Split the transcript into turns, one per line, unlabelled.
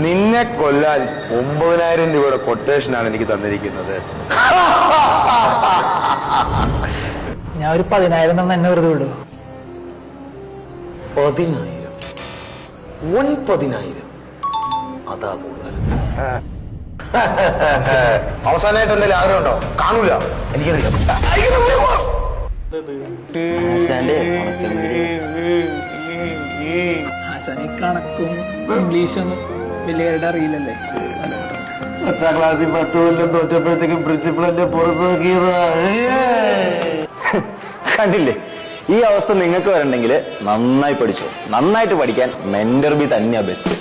നിന്നെ കൊല്ലാൻ 9,000 രൂപയുടെ കൊട്ടേഷനാണ് എനിക്ക് തന്നിരിക്കുന്നത്.
ഞാൻ ഒരു 10,000 തന്നെ വെറുതെ വിടും.
10,000 9,000 അതാ കൂടുതൽ. അവസാനമായിട്ട് എന്തെങ്കിലും ആഗ്രഹമുണ്ടോ? കാണൂല, എനിക്കറിയാം.
ആശാനെ കണക്കും ഇംഗ്ലീഷൊന്നും വലിയവരുടെ അറിയില്ലല്ലേ.
10ാം ക്ലാസ്സിൽ 10 കൊല്ലം തോറ്റപ്പോഴത്തേക്കും പ്രിൻസിപ്പൾ എന്നെ പുറത്താക്കിയതാ.
കണ്ടില്ലേ, ഈ അവസ്ഥ നിങ്ങൾക്ക് വരണ്ടെങ്കിൽ നന്നായി പഠിച്ചോ. നന്നായിട്ട് പഠിക്കാൻ മെന്റർ ബി തന്നെയാ ബെസ്റ്റ്.